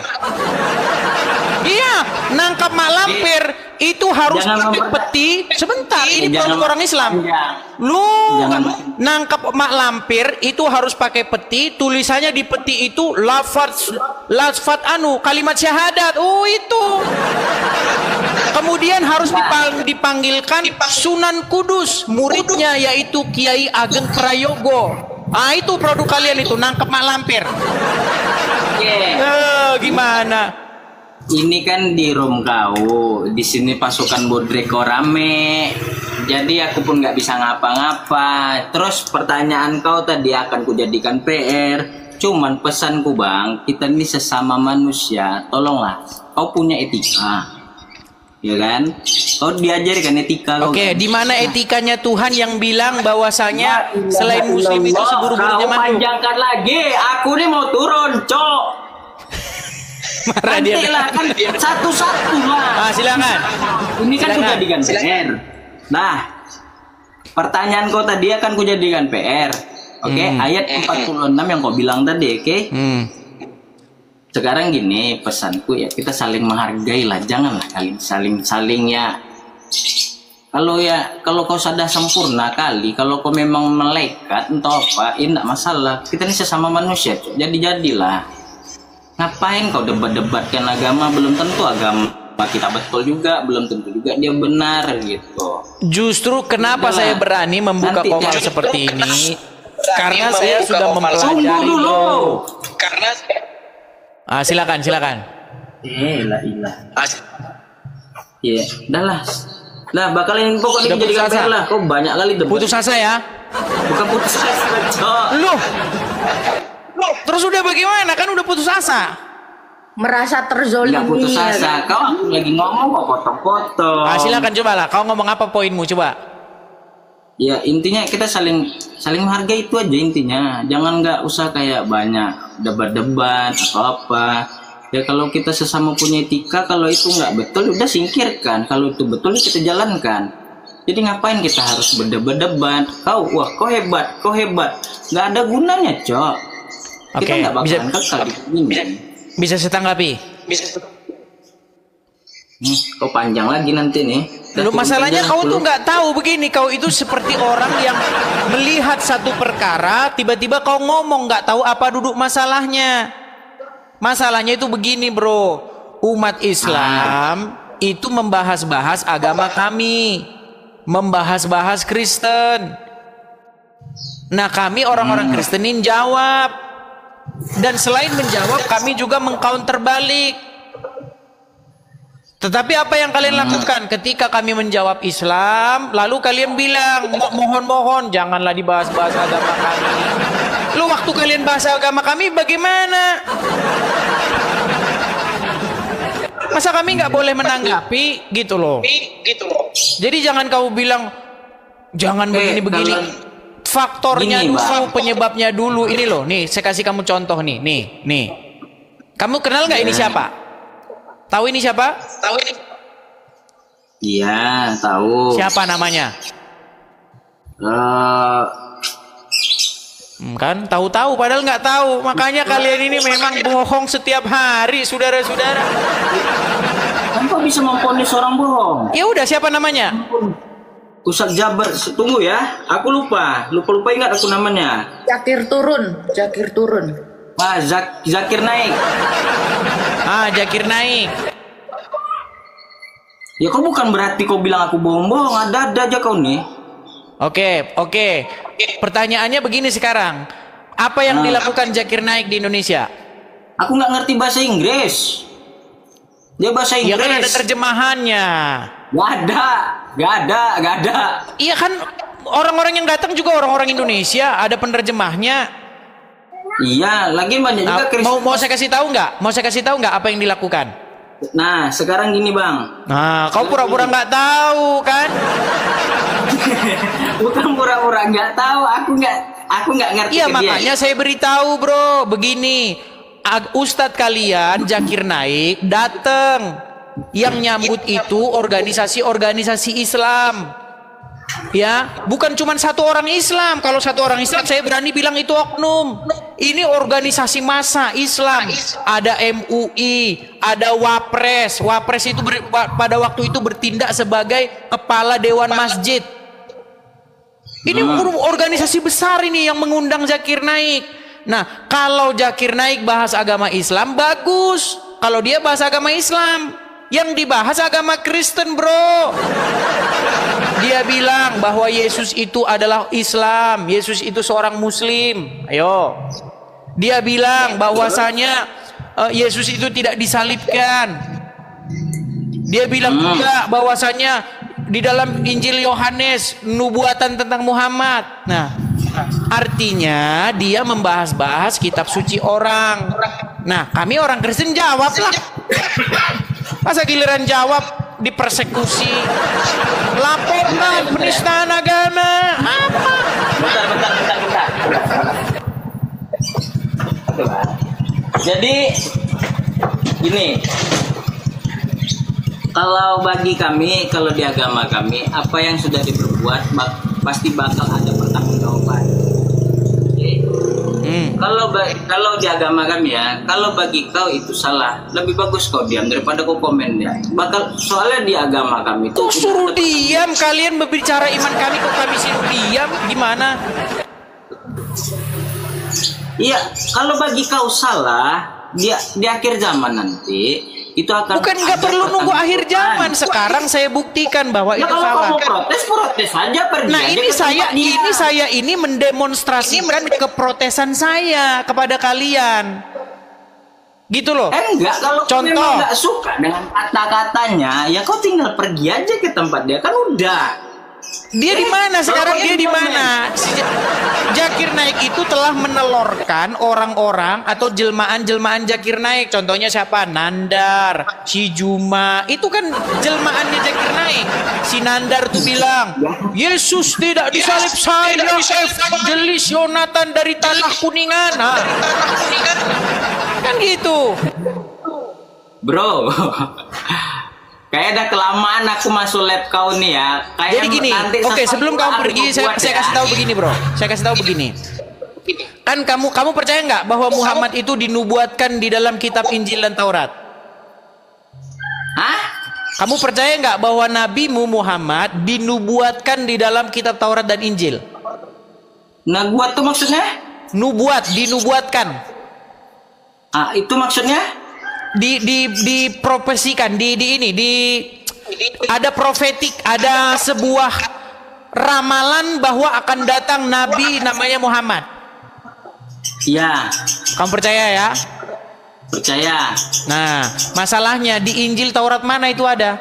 Iya, nangkep mak lampir itu harus pakai peti. Sebentar, ini produk orang Islam. Lu nangkep mak lampir itu harus pakai peti. Tulisannya di peti itu lafaz kalimat syahadat. Oh itu. Kemudian harus dipanggilkan Sunan Kudus, muridnya yaitu Kiai Ageng Prayogo. Itu produk kalian itu, nangkep mak lampir. Gimana? Ini kan di room kau, di sini pasukan Bodreko rame, jadi aku pun nggak bisa ngapa-ngapa. Terus pertanyaan kau tadi akan kujadikan PR. Cuman pesanku, Bang, kita ini sesama manusia, tolonglah kau punya etika, ya kan? Kau diajarkan etika. Oke, di mana etikanya Tuhan yang bilang bahwasanya selain Muslim itu seburuk-buruknya makhluk? Panjangkan lagi, aku nih mau turun, Cok. Marah dia. Lah kan satu-satu lah. Silakan. Ini kan kujadikan PR. Nah, pertanyaan kau tadi akan kujadikan PR. Oke, ayat 46 yang kau bilang tadi, oke? Sekarang gini, pesanku ya kita saling menghargai lah, janganlah kalian saling ya. Kalau kau sudah sempurna kali, kalau kau memang malaikat entah apa, ya enggak masalah. Kita ini sesama manusia, jadilah. Ngapain kau debat-debatkan agama? Belum tentu agama kita betul juga, belum tentu juga dia benar gitu. Justru kenapa saya berani membuka komen seperti ini? Karena saya sudah mempelajari dulu. Silakan. Ilah. Iya, dah lah. Bakalan pokoknya dijadikan PR lah. Kau banyak kali debat. Putus asa ya? Bukan putus asa, Cok. Loh. Terus udah bagaimana? Kan udah putus asa. Merasa terzolimi. Nggak putus asa. Kau lagi ngomong kok potong-potong. Silakan cobalah. Kau ngomong apa poinmu coba? Ya intinya kita saling menghargai itu aja intinya. Jangan nggak usah kayak banyak debat-debat atau apa. Ya kalau kita sesama punya etika, kalau itu nggak betul udah singkirkan. Kalau itu betul kita jalankan. Jadi ngapain kita harus berdebat-debat? Kau hebat. Nggak ada gunanya, Cok. Kita nggak bakalan kekal di sini. Bisa setanggapi? Kau panjang lagi nanti nih. Lu masalahnya kau tuh nggak tahu begini, kau itu seperti orang yang melihat satu perkara, tiba-tiba kau ngomong nggak tahu apa duduk masalahnya. Masalahnya itu begini, bro. Umat Islam itu membahas-bahas agama kami, membahas-bahas Kristen. Nah kami orang-orang Kristenin jawab. Dan selain menjawab, kami juga mengcounter balik. Tetapi apa yang kalian lakukan ketika kami menjawab Islam, lalu kalian bilang, mohon janganlah dibahas-bahas agama kami. Lu waktu kalian bahas agama kami bagaimana? Masa kami nggak boleh menanggapi gitu loh. Jadi jangan kau bilang jangan begini-begini. Faktornya Gini, dulu, Bang. penyebabnya dulu. Ini loh, nih saya kasih kamu contoh nih. Nih. Kamu kenal nggak ini siapa? Tahu ini siapa? Iya, tahu. Siapa namanya? Eh, Kan tahu-tahu padahal nggak tahu. Makanya kalian ini memang bohong setiap hari, saudara-saudara. Kenapa bisa memponis orang bohong? Ya udah, siapa namanya? Ustaz Jabar, tunggu ya. Aku lupa ingat aku namanya. Jakir turun. Wah, Zakir Naik. Zakir Naik. Ya kau bukan berarti kau bilang aku bohong-bohong. Ada aja kau nih. Oke. Pertanyaannya begini sekarang. Apa yang dilakukan Zakir Naik di Indonesia? Aku nggak ngerti bahasa Inggris. Dia bahasa Ya kan ada Inggris. terjemahannya. Gak ada. Iya kan, orang-orang yang datang juga orang-orang Indonesia, ada penerjemahnya. Iya, lagi banyak juga Kristen. Mau saya kasih tahu nggak? Mau saya kasih tahu nggak apa yang dilakukan? Nah, sekarang gini bang. Nah, kau pura-pura nggak tahu kan? Bukan pura-pura nggak tahu. Aku nggak ngerti. Iya, ke dia. makanya saya beritahu bro, begini. Ustadz kalian Zakir Naik datang, yang nyambut itu organisasi-organisasi Islam, ya bukan cuma satu orang Islam. Kalau satu orang Islam saya berani bilang itu oknum. Ini organisasi massa Islam. Ada MUI, ada Wapres itu pada waktu itu bertindak sebagai kepala dewan masjid. Ini organisasi besar ini yang mengundang Zakir Naik. Nah, kalau Zakir Naik bahas agama Islam, bagus. Kalau dia bahas agama Islam, yang dibahas agama Kristen, bro. Dia bilang bahwa Yesus itu adalah Islam, Yesus itu seorang Muslim. Ayo. Dia bilang bahwasanya Yesus itu tidak disalibkan. Dia bilang juga bahwasanya di dalam Injil Yohanes nubuatan tentang Muhammad. Nah, artinya dia membahas-bahas kitab suci orang. Nah, kami orang Kristen jawablah. Masa giliran jawab dipersekusi, laporkan penistaan agama, apa? Bentar. Jadi gini, kalau bagi kami, kalau di agama kami, apa yang sudah diperbuat pasti bakal ada pertanggungjawaban. Oke. Kalau di agama kami ya, kalau bagi kau itu salah, lebih bagus kau diam daripada kau komen ya. Soalnya di agama kami itu Kok suruh diam? Kalian berbicara iman kami, kok kami suruh diam? Gimana? Iya, kalau bagi kau salah, di akhir zaman nanti itu akan Bukan, nggak perlu nunggu akhir zaman. Sekarang saya buktikan bahwa Ya, itu kalau salah. kamu protes aja, pergi Nah, aja ini ke tempat dia. saya mendemonstrasikan keprotesan saya kepada kalian. Gitu loh. Enggak, kalau kau Contoh. memang nggak suka dengan kata-katanya, ya kau tinggal pergi aja ke tempat dia, kan udah. Dia di mana sekarang? Dia di mana? Zakir Naik itu telah menelorkan orang-orang atau jelmaan-jelmaan Zakir Naik. Contohnya siapa? Nandar, si Juma. Itu kan jelmaannya Zakir Naik. Si Nandar tuh bilang, Yesus tidak disalib saya, Jelis Yonatan dari Tanah Kuningan. Nah, kan gitu. Bro, kayak udah kelamaan aku masuk lab kau nih ya. Kayak Jadi gini, nanti oke, sesuatu sebelum kamu aku pergi, buat saya ya. kasih tahu begini, bro. Saya kasih tahu begini. Kan kamu percaya nggak bahwa Muhammad itu dinubuatkan di dalam kitab Injil dan Taurat? Hah? Kamu percaya nggak bahwa Nabimu Muhammad dinubuatkan di dalam kitab Taurat dan Injil? Nah, gua tuh maksudnya? Dinubuatkan. Ah, itu maksudnya? Diprofesikan, ada profetik, ada sebuah ramalan bahwa akan datang Nabi namanya Muhammad. Ya, Kamu percaya ya? percaya. Nah, masalahnya di Injil Taurat mana itu ada?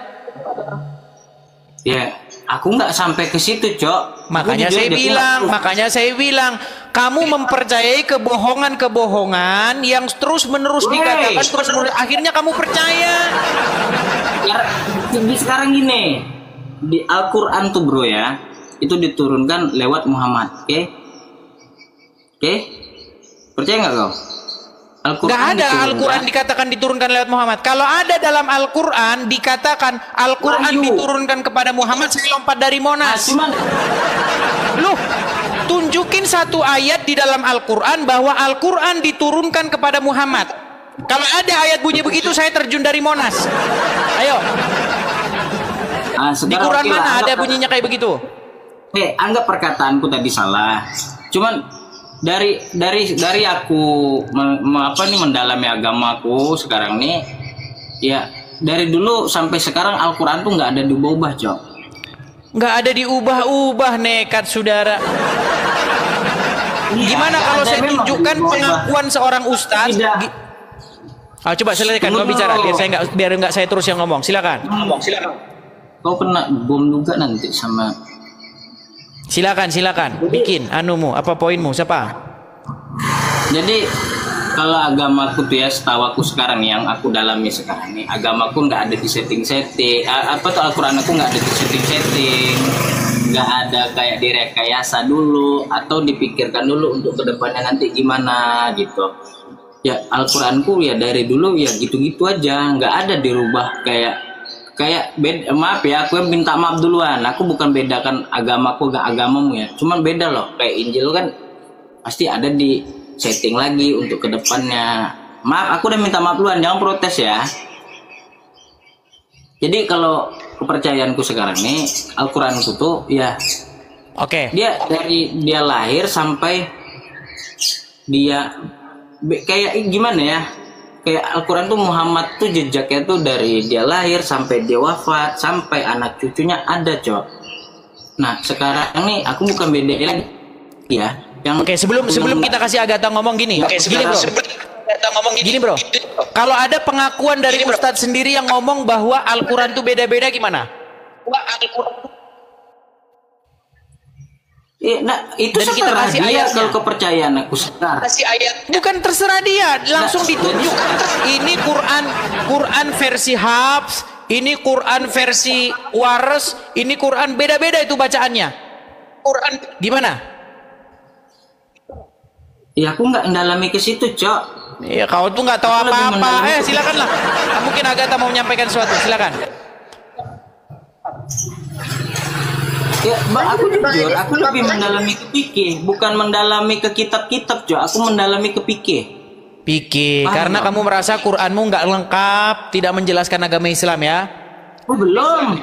Ya, aku nggak sampai ke situ, Cok. Makanya Aku saya jujur aja, bilang, aku nggak- makanya saya bilang, kamu mempercayai kebohongan-kebohongan yang terus-menerus dikatakan, terus-menerus akhirnya kamu percaya. Ya, jadi sekarang gini, di Al-Quran tuh bro ya, itu diturunkan lewat Muhammad, oke? Oke? Percaya nggak kau? Nggak ada Al-Quran dikatakan diturunkan lewat Muhammad. Kalau ada dalam Al-Quran dikatakan Al-Quran diturunkan kepada Muhammad, saya lompat dari Monas. Loh, tunjukin satu ayat di dalam Al-Quran bahwa Al-Quran diturunkan kepada Muhammad. Kalau ada ayat bunyi begitu, saya terjun dari Monas. Ayo. Di Quran mana ada bunyinya kayak begitu? Anggap perkataanku tadi salah. Cuman dari aku mendalami agamaku sekarang nih, ya dari dulu sampai sekarang Al-Quran tuh nggak ada diubah, Cok. Nggak ada diubah-ubah, nekat saudara. Gimana kalau saya tunjukkan pengakuan seorang ustaz? Coba selesaikan kau bicara biar nggak saya terus yang ngomong. Silakan. Kau kena bom juga nanti sama. Silakan. Bikin anumu, apa poinmu? Siapa? Jadi kalau agamaku tuh ya, setahu aku sekarang yang aku dalami sekarang nih, agamaku nggak ada di setting-setting. Al-Quran aku nggak ada di setting-setting, nggak ada kayak direkayasa dulu atau dipikirkan dulu untuk kedepannya nanti gimana gitu. Ya Al-Quranku ya dari dulu ya gitu-gitu aja, nggak ada dirubah kayak maaf ya, aku yang minta maaf duluan. Aku bukan bedakan agamaku gak agamamu ya, cuman beda loh. Kayak Injil kan pasti ada di setting lagi untuk kedepannya. Maaf, aku udah minta maaf duluan, jangan protes ya. Jadi kalau kepercayaanku sekarang nih, Al-Quranku tuh ya, dia dari dia lahir sampai dia kayak gimana ya, kayak Al-Quran tuh Muhammad tuh jejaknya tuh dari dia lahir sampai dia wafat sampai anak cucunya ada, Cok. Nah sekarang nih aku bukan beda lagi ya. Sebelum kita kasih Agatha ngomong gini, gini bro, kalau ada pengakuan dari Ustadz sendiri yang ngomong bahwa Al-Quran tuh beda-beda gimana? Nah itu dan kita kasih dia ayatnya. Kalau kepercayaan aku sekarang Bukan terserah dia, langsung ditunjuk. Ini Quran versi Hafs, ini Quran versi Wares, ini Quran beda-beda itu bacaannya. Quran gimana? Ya aku nggak mendalami ke situ, Cok. Iya, kau tuh nggak tahu apa-apa. Silakanlah. Mungkin Agatha mau menyampaikan sesuatu, silakan. Ya, aku jujur, aku lebih mendalami ke fikih, bukan mendalami ke kitab-kitab, Cok. Aku mendalami ke fikih. Karena kamu merasa Quranmu nggak lengkap, tidak menjelaskan agama Islam ya? Oh, belum.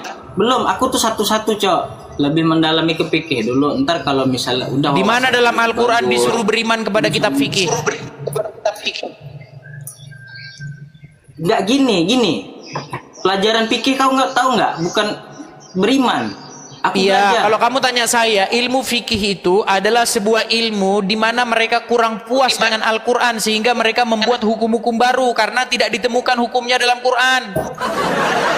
Aku tuh satu-satu, Cok. Lebih mendalami ke fikih dulu. Ntar kalau misalnya udah. Di mana dalam Al-Quran disuruh beriman kepada kitab fikih? Nggak gini. Pelajaran fikih kau nggak tahu nggak? Bukan beriman. Iya, kalau kamu tanya saya, ilmu fikih itu adalah sebuah ilmu di mana mereka kurang puas dengan Al-Quran sehingga mereka membuat hukum-hukum baru karena tidak ditemukan hukumnya dalam Quran.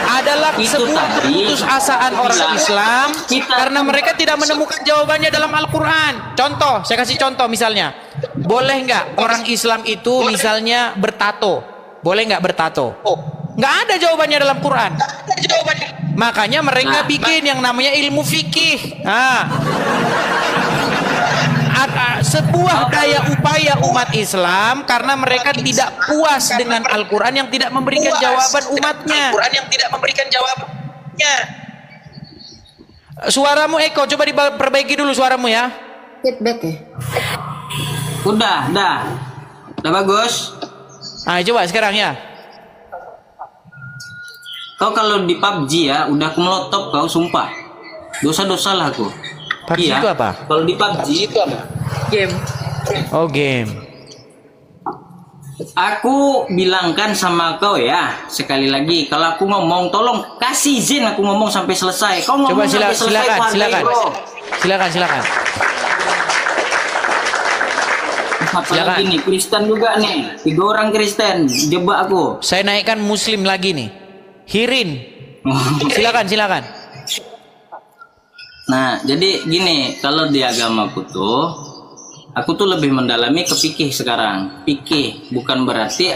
Adalah sebuah keputusasaan orang Islam karena mereka tidak menemukan jawabannya dalam Al-Quran. Contoh, saya kasih contoh misalnya, boleh nggak orang Islam itu misalnya bertato? Boleh nggak bertato? Nggak ada jawabannya dalam Quran. Makanya mereka bikin yang namanya ilmu fikih. Sebuah daya upaya umat Islam karena mereka tidak puas dengan Al-Quran yang tidak memberikan jawaban umatnya. Suaramu Eko, coba diperbaiki dulu suaramu ya. Feedback ya. Udah bagus. Coba sekarang ya. Kau kalau di PUBG ya, udah aku melotop kau, sumpah. Dosa-dosa lah aku. PUBG itu apa? Kalau di PUBG itu apa? Game. Oh, game. Aku bilangkan sama kau ya, sekali lagi, kalau aku ngomong, tolong kasih izin aku ngomong sampai selesai. Kau ngomong coba sampai selesai. Silakan. Apalagi nih, Kristen juga nih. 3 orang Kristen, jebak aku. Saya naikkan Muslim lagi nih. Hirin. Silakan. Nah, jadi gini, kalau di agamaku tuh Aku tuh lebih mendalami ke fikih sekarang. Fikih bukan berarti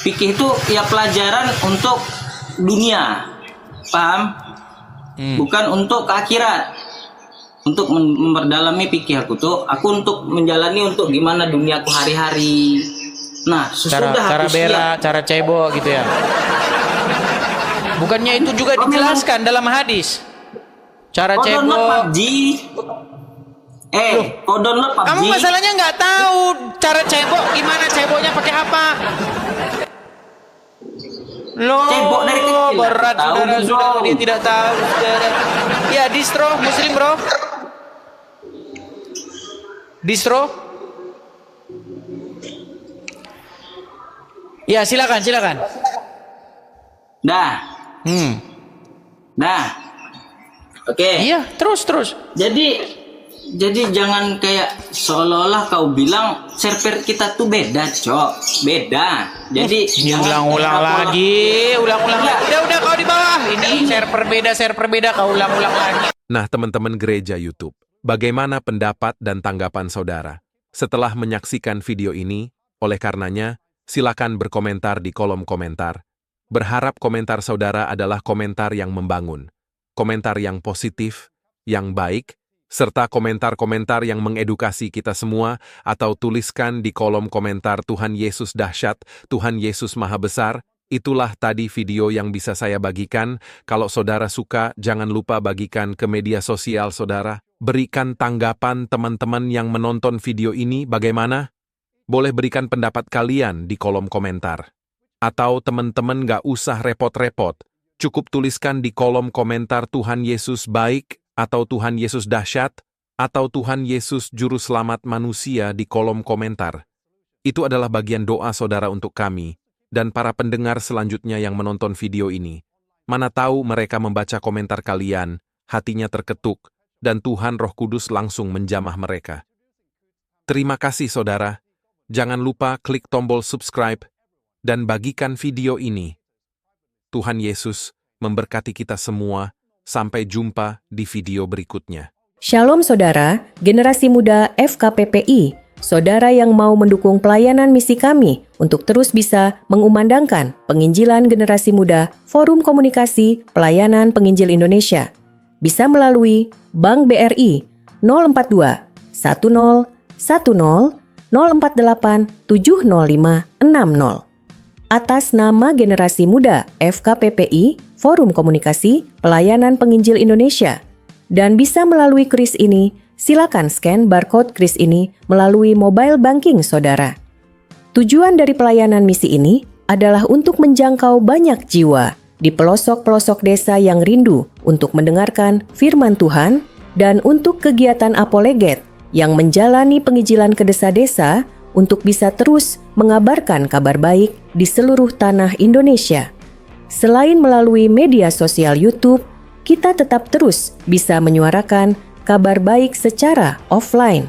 fikih itu ya pelajaran untuk dunia, paham? Bukan untuk ke akhirat. Untuk memperdalami fikih aku untuk menjalani untuk gimana duniaku hari-hari. Nah, sesudah Cara aku bela, siap, cara cebok gitu ya. Bukannya itu juga dijelaskan dalam hadis. Cara kau download cebok. PUBG. Kau download PUBG. Kamu masalahnya nggak tahu cara cebok gimana, ceboknya pakai apa? Loh, Cebok dari kecil. berat Tahu, saudara, bro. dia tidak tahu. Saudara. Ya, distro muslim bro. Distro. Ya, silakan. Dah. Oke. Iya, terus. Jadi jangan kayak seolah-olah kau bilang server kita tuh beda, Cok. Beda. Jadi Ulang-ulang lagi. Udah kau di bawah. Ini server beda, kau ulang-ulang lagi. Nah, teman-teman gereja YouTube, bagaimana pendapat dan tanggapan saudara? Setelah menyaksikan video ini, oleh karenanya, silakan berkomentar di kolom komentar. Berharap komentar saudara adalah komentar yang membangun, komentar yang positif, yang baik, serta komentar-komentar yang mengedukasi kita semua, atau tuliskan di kolom komentar Tuhan Yesus dahsyat, Tuhan Yesus maha besar. Itulah tadi video yang bisa saya bagikan. Kalau saudara suka, jangan lupa bagikan ke media sosial saudara. Berikan tanggapan teman-teman yang menonton video ini bagaimana? Boleh berikan pendapat kalian di kolom komentar. Atau teman-teman gak usah repot-repot, cukup tuliskan di kolom komentar Tuhan Yesus baik, atau Tuhan Yesus dahsyat, atau Tuhan Yesus juru selamat manusia di kolom komentar. Itu adalah bagian doa saudara untuk kami, dan para pendengar selanjutnya yang menonton video ini. Mana tahu mereka membaca komentar kalian, hatinya terketuk, dan Tuhan Roh Kudus langsung menjamah mereka. Terima kasih saudara. Jangan lupa klik tombol subscribe, dan bagikan video ini. Tuhan Yesus memberkati kita semua. Sampai jumpa di video berikutnya. Shalom saudara, generasi muda FKPPI, saudara yang mau mendukung pelayanan misi kami untuk terus bisa mengumandangkan penginjilan generasi muda Forum Komunikasi Pelayanan Penginjil Indonesia. Bisa melalui Bank BRI 042 10 10 048 705 60. Atas nama generasi muda FKPPI, Forum Komunikasi Pelayanan Penginjil Indonesia. Dan bisa melalui kris ini, silakan scan barcode kris ini melalui mobile banking saudara. Tujuan dari pelayanan misi ini adalah untuk menjangkau banyak jiwa di pelosok-pelosok desa yang rindu untuk mendengarkan firman Tuhan dan untuk kegiatan apoleget yang menjalani penginjilan ke desa-desa untuk bisa terus mengabarkan kabar baik di seluruh tanah Indonesia. Selain melalui media sosial YouTube, kita tetap terus bisa menyuarakan kabar baik secara offline.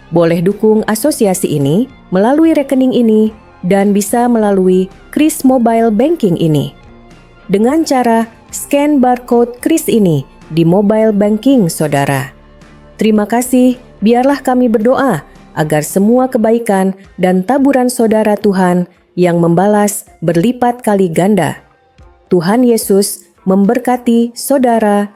Boleh dukung asosiasi ini melalui rekening ini dan bisa melalui kris mobile banking ini. Dengan cara scan barcode kris ini di mobile banking saudara. Terima kasih, biarlah kami berdoa agar semua kebaikan dan taburan saudara Tuhan yang membalas berlipat kali ganda. Tuhan Yesus memberkati saudara